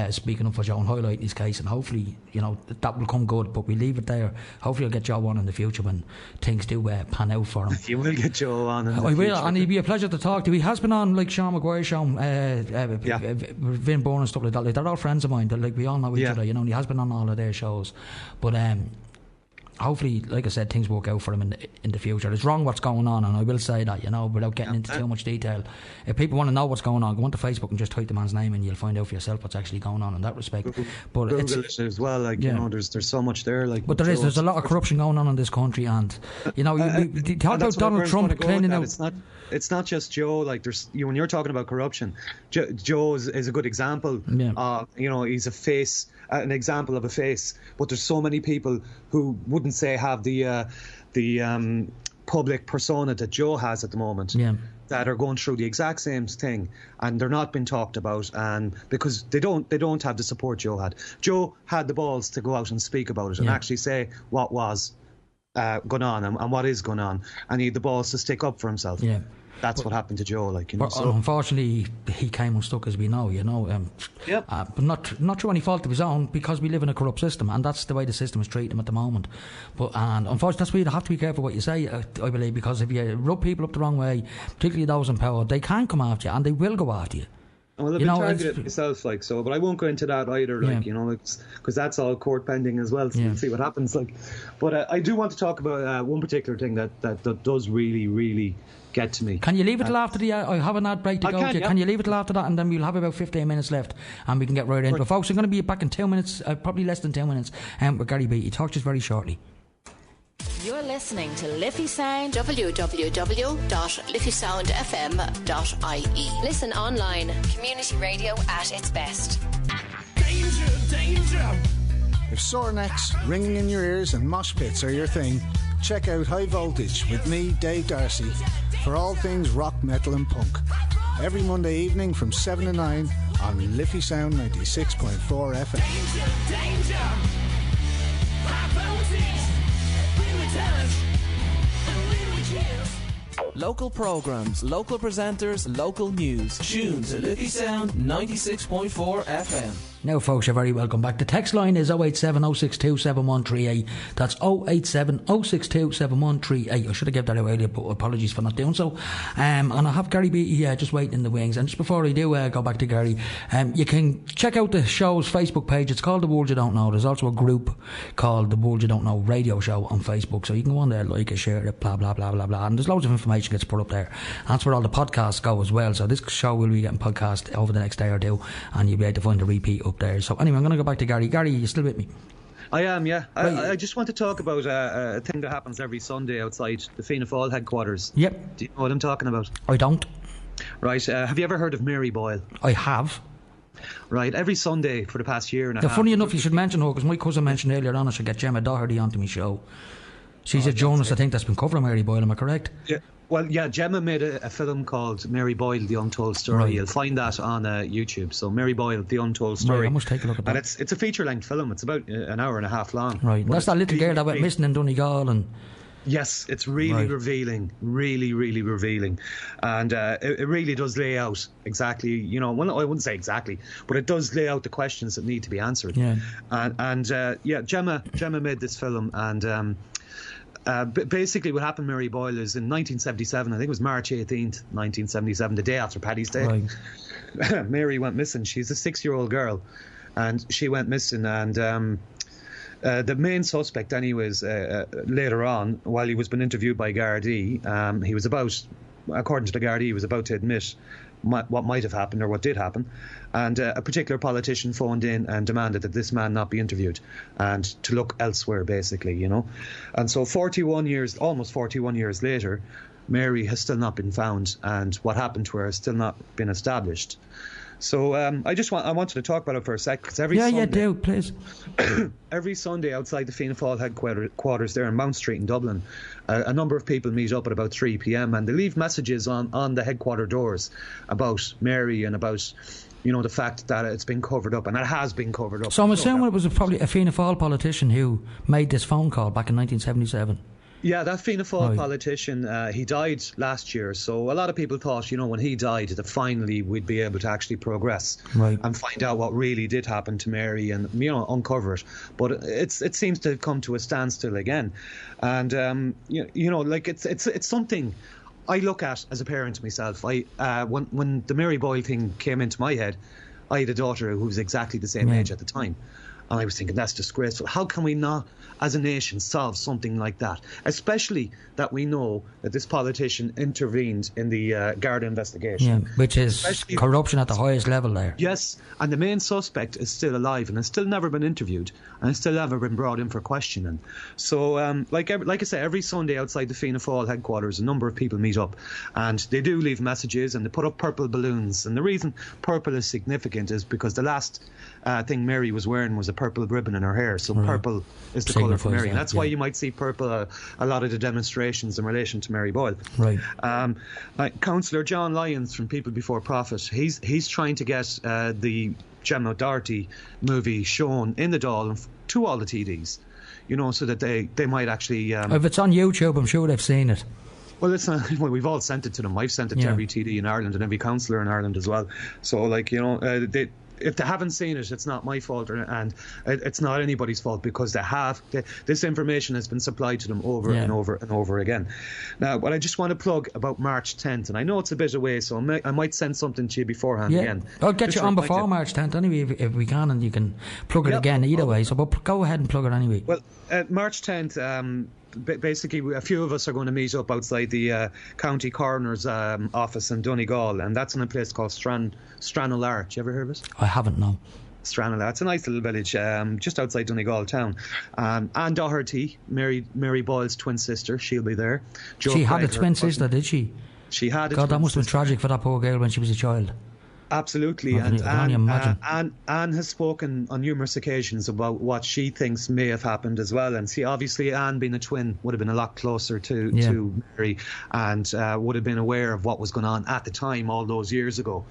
speaking up for Joe and highlighting his case, and hopefully that will come good, but we leave it there. Hopefully I'll get Joe on in the future when things do pan out for him. You will get Joe on in the future. I will, and he'd be a pleasure to talk to. He has been on like Sean Maguire's show, Vin Bourne and stuff like that. Like, they're all friends of mine. We all know each other, and he has been on all of their shows. But hopefully, like I said, things work out for him in the future. It's wrong what's going on, and I will say that, without getting into too much detail. If people want to know what's going on, go onto Facebook and just type the man's name and you'll find out for yourself what's actually going on in that respect. But Google it as well, there's so much there. But there's a lot of corruption going on in this country, and we talk about Donald Trump cleaning out. It's not just Joe. Like when you're talking about corruption, Joe is a good example. He's a face, an example of a face. But there's so many people who wouldn't say have the public persona that Joe has at the moment. That are going through the exact same thing, and they're not being talked about, and because they don't have the support Joe had. Joe had the balls to go out and speak about it and actually say what was going on and what is going on, and he had the balls to stick up for himself. That's what happened to Joe, unfortunately, he came unstuck, as we know, but not through any fault of his own, because we live in a corrupt system, and that's the way the system is treating him at the moment. And unfortunately, that's why you have to be careful what you say, I believe, because if you rub people up the wrong way, particularly those in power, they can come after you, and they will go after you. Well, I've been targeted myself, but I won't go into that either, because that's all court pending as well, so we'll see what happens, But I do want to talk about one particular thing that does really, really get to me. Can you leave it till after I have an ad break to go to? Can you leave it till after that, and then we'll have about 15 minutes left, and we can get right into it. Folks, I'm going to be back in 2 minutes, probably less than 2 minutes, with Garie Beattie. Talk to us very shortly. You're listening to Liffey Sound, www.liffeysoundfm.ie. Listen online. Community radio at its best. Danger, danger! If sore necks, ringing in your ears and mosh pits are your thing, check out High Voltage with me, Dave Darcy, for all things rock, metal and punk. Every Monday evening from 7 to 9 on Liffey Sound 96.4 FM. Danger, danger! High voltage! Local programmes, local presenters, local news. Tune to Liffey Sound 96.4 FM. Now, folks, you're very welcome back. The text line is 087 062 7138. That's 087 062 7138. I should have given that out earlier, but apologies for not doing so. And I have Garie Beattie just waiting in the wings. And just before I do go back to Garie, you can check out the show's Facebook page. It's called The World You Don't Know. There's also a group called The World You Don't Know Radio Show on Facebook. So you can go on there, like it, share it, blah, blah, blah, blah, blah. And there's loads of information gets put up there. And that's where all the podcasts go as well. So this show will be getting podcast over the next day or two, and you'll be able to find a repeat up there. So anyway, I'm going to go back to Garie. Garie, you still with me? I am, yeah. I just want to talk about a thing that happens every Sunday outside the Fianna Fáil headquarters. Yep. Do you know what I'm talking about? I don't. Right. Have you ever heard of Mary Boyle? I have. Right. Every Sunday for the past year and a half. Funny enough, you should mention her, because my cousin mentioned earlier on I should get Gemma Doherty onto my show. She's a journalist, I think, that's been covering Mary Boyle, am I correct? Yeah. Well, yeah, Gemma made a film called Mary Boyle, The Untold Story. Right. You'll find that on YouTube. So Mary Boyle, The Untold Story. Right, I must take a look at that. And it's a feature-length film. It's about an hour and a half long. Right, that's that little girl that went missing in Donegal and... Yes, it's really revealing, really, really revealing. And it really does lay out exactly, well, I wouldn't say exactly, but it does lay out the questions that need to be answered. Yeah. And Gemma made this film, and... basically what happened, Mary Boyle, is in 1977, I think it was March 18th, 1977, the day after Paddy's Day. Right. Mary went missing. She's a 6-year-old girl, and she went missing, and the main suspect anyways, later on, while he was being interviewed by Gardaí, he was according to the Gardaí, he was about to admit what might have happened or what did happen, and a particular politician phoned in and demanded that this man not be interviewed and to look elsewhere, basically, and so almost 41 years later, Mary has still not been found, and what happened to her has still not been established. So I wanted to talk about it for a sec, because every Sunday, do, please. Every Sunday outside the Fianna Fáil headquarters there in Mount Street in Dublin, a number of people meet up at about 3 p.m. and they leave messages on the headquarter doors about Mary and about the fact that it's been covered up, and it has been covered up. So I'm assuming it was probably a Fianna Fáil politician who made this phone call back in 1977. Yeah, that Fianna Fáil politician, he died last year, so a lot of people thought, when he died, that finally we'd be able to actually progress and find out what really did happen to Mary and, uncover it. But it seems to have come to a standstill again. And, it's something I look at as a parent myself. When the Mary Boyle thing came into my head, I had a daughter who was exactly the same age at the time. And I was thinking, that's disgraceful. How can we not, as a nation, solve something like that? Especially that we know that this politician intervened in the Garda investigation. Yeah, which is corruption at the highest level there. Yes, and the main suspect is still alive and has still never been interviewed and has still never been brought in for questioning. So, like I say, every Sunday outside the Fianna Fáil headquarters, a number of people meet up, and they do leave messages and they put up purple balloons. And the reason purple is significant is because the last thing Mary was wearing was a purple ribbon in her hair. So purple is the colour for Mary. And that's why you might see purple a lot of the demonstrations in relation to Mary Boyle. Right. Councillor John Lyons from People Before Profit, he's trying to get the Gemma Doherty movie shown in the Dáil to all the TDs, so that they might actually... if it's on YouTube, I'm sure they've seen it. Well, it's not. Well, we've all sent it to them. I've sent it to every TD in Ireland and every councillor in Ireland as well. So, if they haven't seen it, it's not my fault, and it's not anybody's fault, because they have. This information has been supplied to them over and over and over again. Now, what I just want to plug about March 10th, and I know it's a bit away, so I might send something to you beforehand again. I'll get you on before March 10th anyway, if we can, and you can plug it again either way. So, but go ahead and plug it anyway. Well, March 10th, basically, a few of us are going to meet up outside the county coroner's office in Donegal, and that's in a place called Stranraer. You ever heard of it? I haven't, no. Stranraer. It's a nice little village just outside Donegal town. Anne Doherty, Mary Boyle's twin sister, she'll be there. She had a twin sister, did she? She had a God, that must have been sister. tragic for that poor girl when she was a child. Absolutely, I can only imagine. Anne has spoken on numerous occasions about what she thinks may have happened as well. And see, obviously, Anne, being a twin, would have been a lot closer to Mary, and would have been aware of what was going on at the time, all those years ago.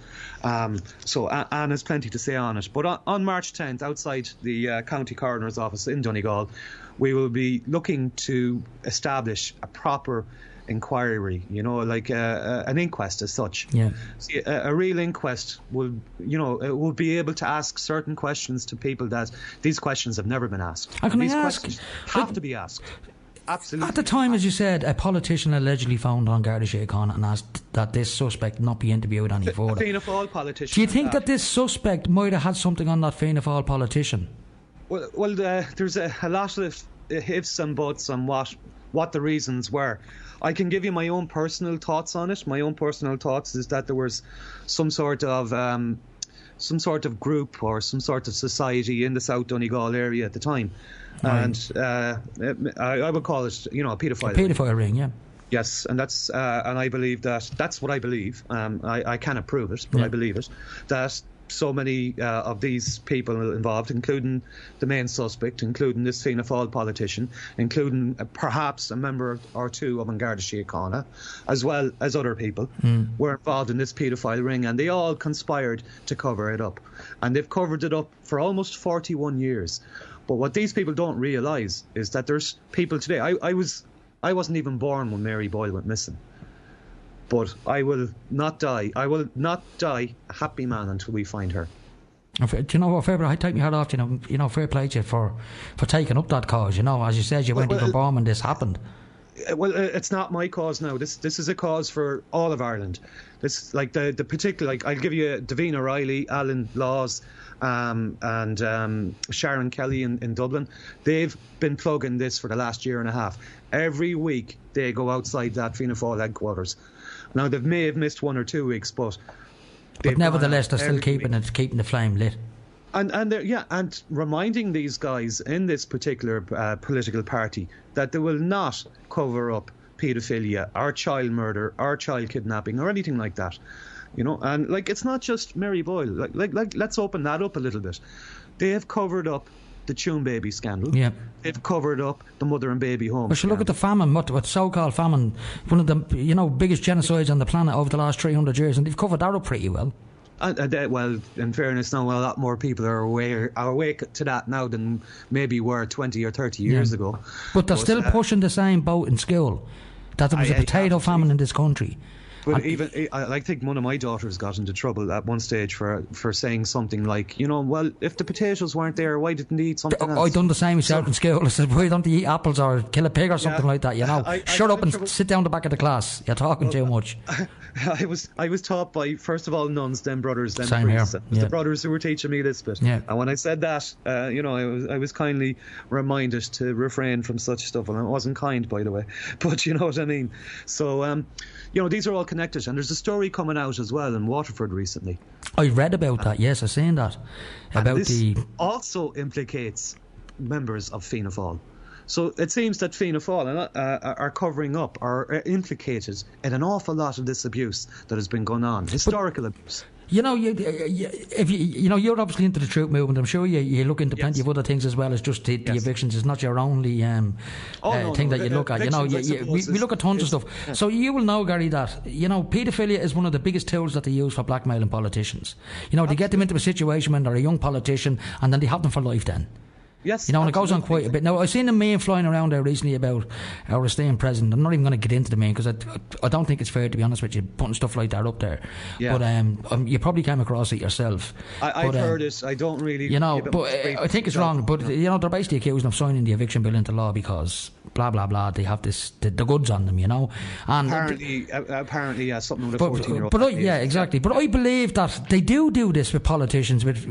So Anne has plenty to say on it. But on March 10th, outside the county coroner's office in Donegal, we will be looking to establish a proper inquiry, an inquest as such. Yeah. See, a real inquest will be able to ask certain questions to people that these questions have never been asked. And can these I ask, questions have to be asked. Absolutely. At the time, as you said, a politician allegedly found on Garda Síochána and asked that this suspect not be interviewed any further. A Fianna Fáil politician. Do you think that this suspect might have had something on that Fianna Fáil politician? Well, there's a lot of ifs and buts on what the reasons were. I can give you my own personal thoughts on it. My own personal thoughts is that there was some sort of group or some sort of society in the South Donegal area at the time, and I would call it, a paedophile. A paedophile ring, yeah. Yes, and that's and I believe that's what I believe. I cannot prove it, but I believe it. That so many of these people involved, including the main suspect, including this Fianna Fáil politician, including perhaps a member or two of Garda Síochána, as well as other people, were involved in this paedophile ring, and they all conspired to cover it up. And they've covered it up for almost 41 years. But what these people don't realise is that there's people today. I wasn't even born when Mary Boyle went missing. But I will not die. I will not die a happy man until we find her. Do you know what, Faber? I take my hat off. Fair play to you for taking up that cause. As you said, you weren't even born when this happened. Well, it's not my cause now. This is a cause for all of Ireland. This, like the particular, I'll give you Davina O'Reilly, Alan Laws, and Sharon Kelly in Dublin. They've been plugging this for the last year and a half. Every week they go outside that Fianna Fáil headquarters. Now, they may have missed 1 or 2 weeks, but nevertheless, they're still keeping the flame lit. And reminding these guys in this particular political party that they will not cover up paedophilia or child murder or child kidnapping or anything like that. And it's not just Mary Boyle. Let's open that up a little bit. They have covered up the Tune Baby scandal. Yeah. They've covered up the mother and baby home. Well, look at the famine, what so-called famine, one of the biggest genocides on the planet over the last 300 years, and they've covered that up pretty well. Well, in fairness, now a lot more people are awake to that now than maybe were 20 or 30 years ago. But they're still pushing the same boat in school, that there was a potato famine in this country. But I think one of my daughters got into trouble at one stage for saying something like, well, if the potatoes weren't there, why didn't they eat something else? I done the same myself in school. I said, why don't they eat apples or kill a pig or something like that? Shut up and sit down the back of the class. You're talking too much. I was taught by, first of all, nuns, then brothers, then same priests. Here. It was the brothers who were teaching me this bit. Yeah. And when I said that, I was kindly reminded to refrain from such stuff. And it wasn't kind, by the way. But you know what I mean. So, these are all connected. And there's a story coming out as well in Waterford recently. I read about that. Yes, I've seen that. About this also implicates members of Fianna Fáil. So it seems that Fianna Fáil are covering up or are implicated in an awful lot of this abuse that has been going on, historical abuse. You're obviously into the troop movement. I'm sure you look into plenty of other things as well as just the evictions. It's not your only thing that you look at. We look at tons of stuff. Yeah. So you will know, Gary, that paedophilia is one of the biggest tools that they use for blackmailing politicians. They get them into a situation when they're a young politician, and then they have them for life. Then. Yes, and it goes on quite a bit. Now, I've seen the meme flying around there recently about our esteemed president. I'm not even going to get into the meme because I don't think it's fair, to be honest with you, putting stuff like that up there. Yeah. But you probably came across it yourself. I've heard it. I don't really. But I think it's wrong. But they're basically accusing of signing the eviction bill into law because blah blah blah. They have the goods on them, And apparently, something with a 14-year-old. But exactly. But I believe that they do this with politicians, with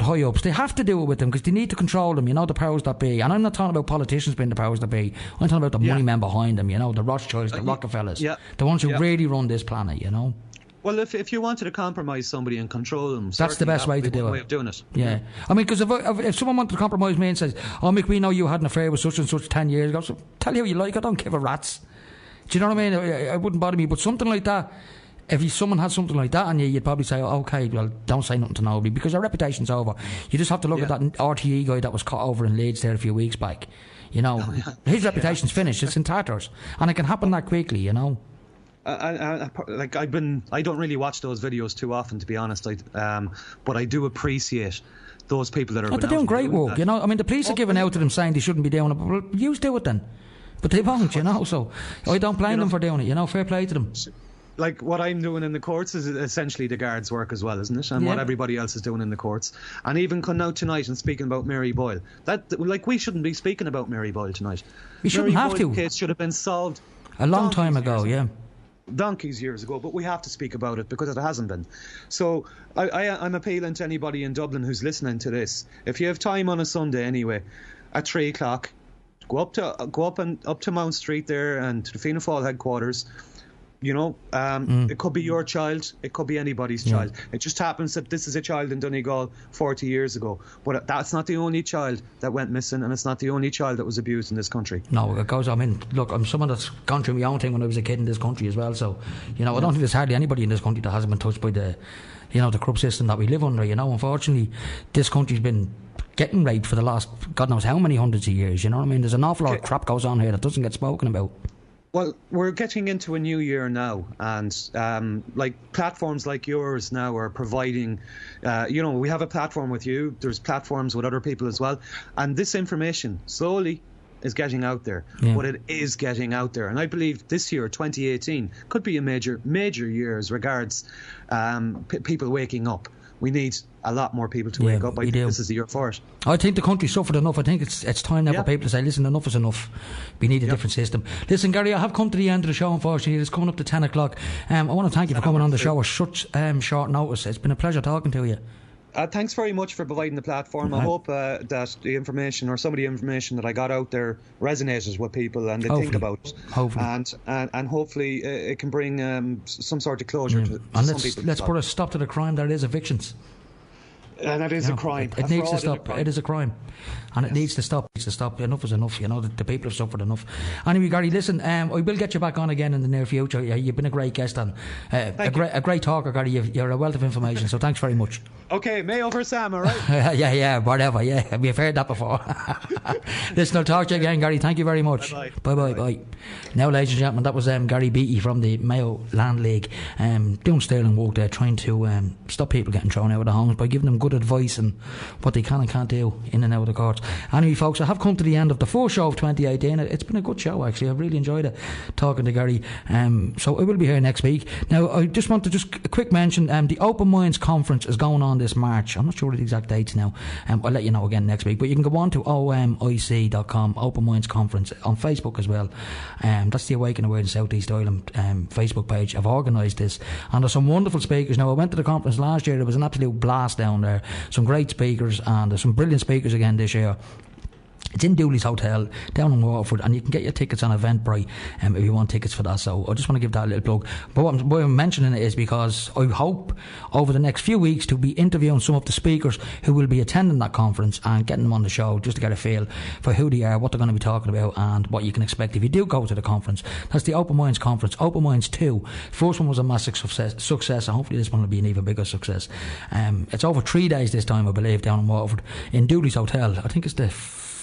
high ups. They have to do it with them because they need to control them. The powers that be. And I'm not talking about politicians being the powers that be. I'm talking about the money men behind them, the Rothschilds, the Rockefellers, the ones who really run this planet, Well, if you wanted to compromise somebody and control them, that's the best way to do it. Way of doing it. Yeah. I mean, because if someone wanted to compromise me and says, Mick, we know you had an affair with such and such 10 years ago, so tell you how you like, I don't give a rat's. Do you know what I mean? It wouldn't bother me. But something like that, if someone had something like that on you, you'd probably say, okay, well, don't say nothing to nobody because your reputation's over. You just have to look at that RTE guy that was caught over in Leeds there a few weeks back. His reputation's finished. It's in tatters. And it can happen that quickly, I don't really watch those videos too often, to be honest. But I do appreciate those people that are. They're doing great work, I mean, the police are giving out to them saying they shouldn't be doing it, but well, you do it then. But they won't, So I don't blame them for doing it. Fair play to them. Like what I'm doing in the courts is essentially the guards' work as well, isn't it? And what everybody else is doing in the courts. And even coming out tonight and speaking about Mary Boyle. We shouldn't be speaking about Mary Boyle tonight. We shouldn't have to. The case should have been solved a long time ago, donkeys years ago, but we have to speak about it because it hasn't been. So I'm appealing to anybody in Dublin who's listening to this. If you have time on a Sunday anyway, at 3 o'clock, go up to Mount Street there and to the Fianna Fáil headquarters. It could be your child, it could be anybody's child. It just happens that this is a child in Donegal 40 years ago. But that's not the only child that went missing, and it's not the only child that was abused in this country. No, it goes, look, I'm someone that's gone through my own thing when I was a kid in this country as well. So, I don't think there's hardly anybody in this country that hasn't been touched by the corrupt system that we live under. Unfortunately, this country's been getting raped for the last God knows how many hundreds of years. There's an awful lot of crap goes on here that doesn't get spoken about. Well, we're getting into a new year now, and platforms like yours now are providing, we have a platform with you, there's platforms with other people as well, and this information slowly is getting out there, but it is getting out there, and I believe this year, 2018, could be a major year as regards people waking up. We need a lot more people to wake up. I think this is the year for it. I think the country suffered enough. I think it's time now for people to say, listen, enough is enough. We need a different system. Listen, Gary, I have come to the end of the show, unfortunately. It's coming up to 10 o'clock. I want to thank you for coming on the show at such short notice. It's been a pleasure talking to you. Thanks very much for providing the platform. I hope that the information or some of the information that I got out there resonates with people and they think about it. Hopefully. And hopefully it can bring some sort of closure to some people. Let's put a stop to the crime that is evictions. And it is a crime. It needs to stop. It is a crime. And it needs to stop. It needs to stop. Enough is enough. The people have suffered enough. Anyway, Gary, listen, I will get you back on again in the near future. You've been a great guest and a great talker, Gary. You're a wealth of information, so thanks very much. Okay, Mayo for Sam, all right? yeah, whatever, yeah. We've heard that before. Listen, I'll talk to you again, Gary. Thank you very much. Bye. Now, ladies and gentlemen, that was Garie Beattie from the Mayo Land League, doing sterling work there, trying to stop people getting thrown out of the homes by giving them good good advice and what they can and can't do in and out of the courts. Anyway, folks, I have come to the end of the first show of 2018. It's been a good show, actually. I've really enjoyed it, talking to Garie. So I will be here next week. Now, I just want to a quick mention, the Open Minds Conference is going on this March. I'm not sure of the exact dates now. I'll let you know again next week. But you can go on to omic.com, Open Minds Conference, on Facebook as well. That's the Awaken Awareness South East Ireland Facebook page. I've organised this, and there's some wonderful speakers. Now, I went to the conference last year. There was an absolute blast down there. Some great speakers, and there's some brilliant speakers again this year. It's in Dooley's Hotel down in Waterford, and you can get your tickets on Eventbrite if you want tickets for that. So I just want to give that a little plug. But why I'm mentioning it is because I hope over the next few weeks to be interviewing some of the speakers who will be attending that conference and getting them on the show, just to get a feel for who they are, what they're going to be talking about, and what you can expect if you do go to the conference. That's the Open Minds Conference, Open Minds 2. First one was a massive success, and hopefully this one will be an even bigger success. It's over 3 days this time, I believe, down in Waterford in Dooley's Hotel. I think it's the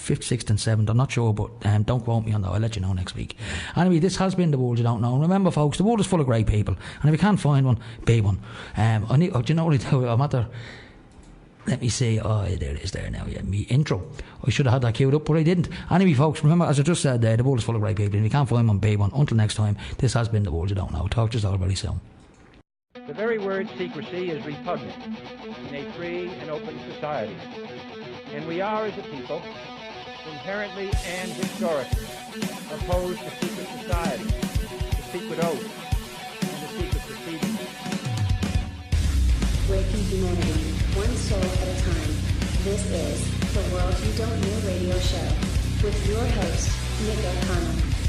5th, 6th and 7th, I'm not sure, but don't quote me on that. I'll let you know next week. Anyway, this has been The World You Don't Know. And remember, folks, the world is full of great people, and if you can't find one, be one. I need, do you know what I do? I'm at the, let me see, there it is there now, yeah, me intro. I should have had that queued up, but I didn't. Anyway, folks, remember, as I just said there, the world is full of great people, and if you can't find one, be one. Until next time, this has been The World You Don't Know. Talk to you all very soon. The very word secrecy is repugnant in a free and open society. And we are, as a people, inherently and historically opposed to secret society, to secret oaths, and to secret proceedings. Breaking humanity, one soul at a time. This is the World You Don't Know radio show with your host, Nick O'Connell.